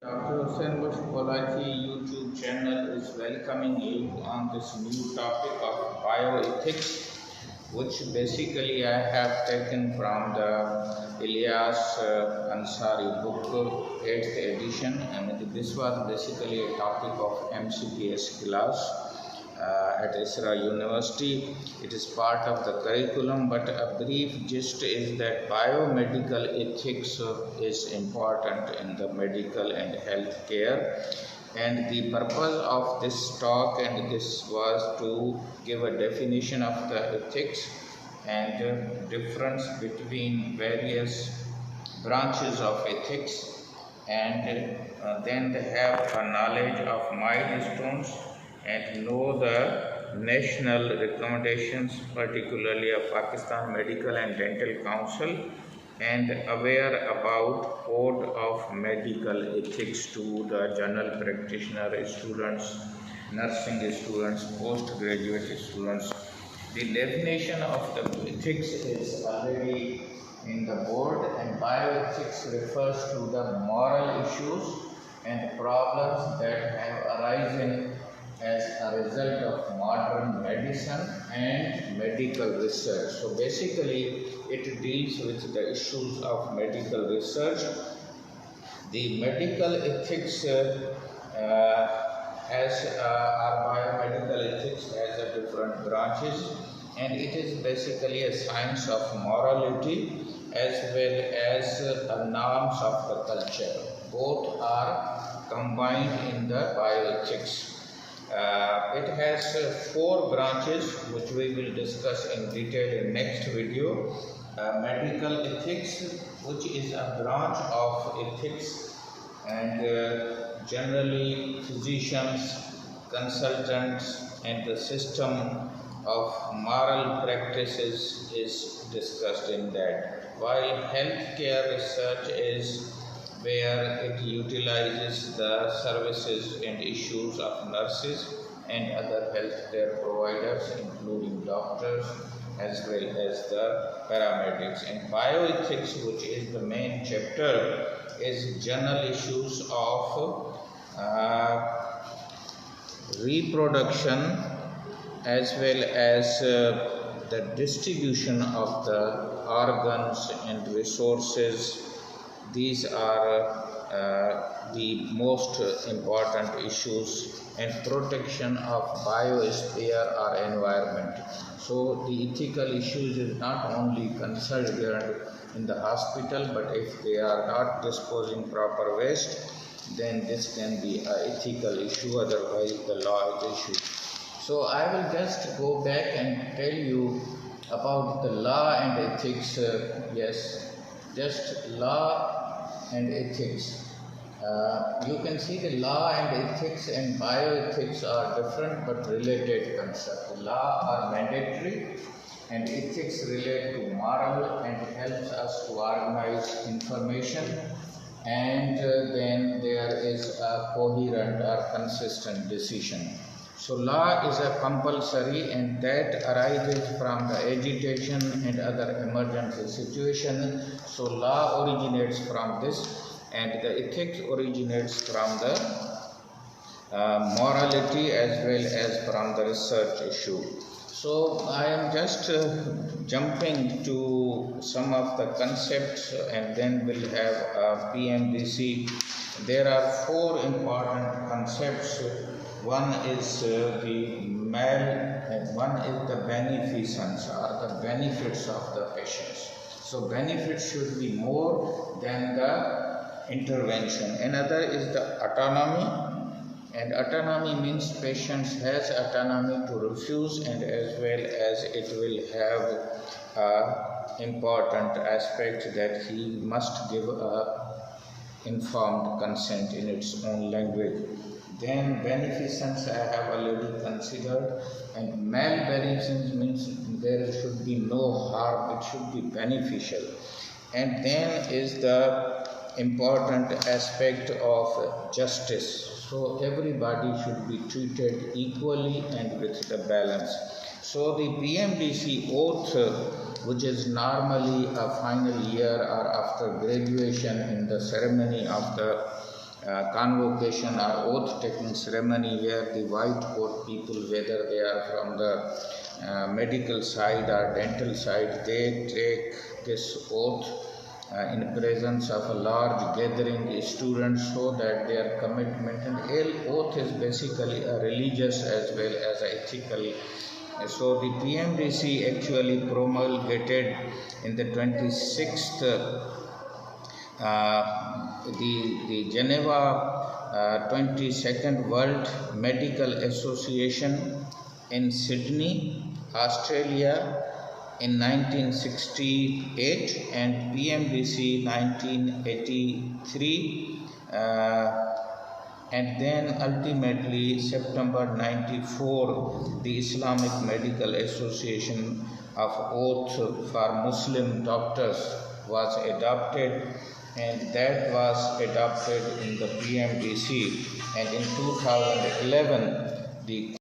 Dr. Hussain Bux Kolachi YouTube channel is welcoming you on this new topic of bioethics, which basically I have taken from the Ilyas Ansari book, 8th edition, and this was basically a topic of MCPS class at Isra University. It is part of the curriculum, but a brief gist is that biomedical ethics is important in the medical and health care. And the purpose of this talk and this was to give a definition of the ethics and difference between various branches of ethics, and then they have a knowledge of milestones and know the national recommendations, particularly of Pakistan Medical and Dental Council, and aware about code of medical ethics to the general practitioner students, nursing students, postgraduate students. The definition of the ethics is already in the board, and bioethics refers to the moral issues and problems that have arisen as a result of modern medicine and medical research. So basically it deals with the issues of medical research. The medical ethics our biomedical ethics has a different branches, and it is basically a science of morality as well as norms of the culture. Both are combined in the bioethics. It has 4 branches, which we will discuss in detail in next video. Medical ethics, which is a branch of ethics, and generally physicians, consultants, and the system of moral practices is discussed in that. While healthcare research is where it utilizes the services and issues of nurses and other healthcare providers, including doctors as well as the paramedics. And bioethics, which is the main chapter, is general issues of reproduction as well as the distribution of the organs and resources. These are the most important issues, and protection of biosphere or environment. So the ethical issues is not only concerned in the hospital, but if they are not disposing proper waste, then this can be an ethical issue, otherwise the law is issued. So I will just go back and tell you about the law and ethics. Just law and ethics. You can see the law and ethics and bioethics are different but related concepts. The law are mandatory and ethics relate to moral and helps us to organize information, and then there is a coherent or consistent decision. So law is a compulsory, and that arises from the agitation and other emergency situation. So law originates from this, and the ethics originates from the morality as well as from the research issue. So I am just jumping to some of the concepts, and then we'll have a PMDC. There are 4 important concepts. One is the mal, and one is the beneficence, or the benefits of the patients. So benefits should be more than the intervention. Another is the autonomy, and autonomy means patients has autonomy to refuse, and as well as it will have important aspect that he must give a informed consent in its own language. Then beneficence I have already considered, and malbeneficence means there should be no harm, it should be beneficial. And then is the important aspect of justice. So everybody should be treated equally and with the balance. So the PMDC oath, which is normally a final year or after graduation in the ceremony of the convocation or oath taking ceremony where the white coat people, whether they are from the medical side or dental side, they take this oath in presence of a large gathering students, so that their commitment, and oath is basically a religious as well as ethical. So the PMDC actually promulgated in the 26th the Geneva 22nd World Medical Association in Sydney, Australia in 1968, and PMDC 1983, and then ultimately September 94, the Islamic Medical Association of Oath for Muslim Doctors was adopted, and that was adopted in the PMDC, and in 2011 the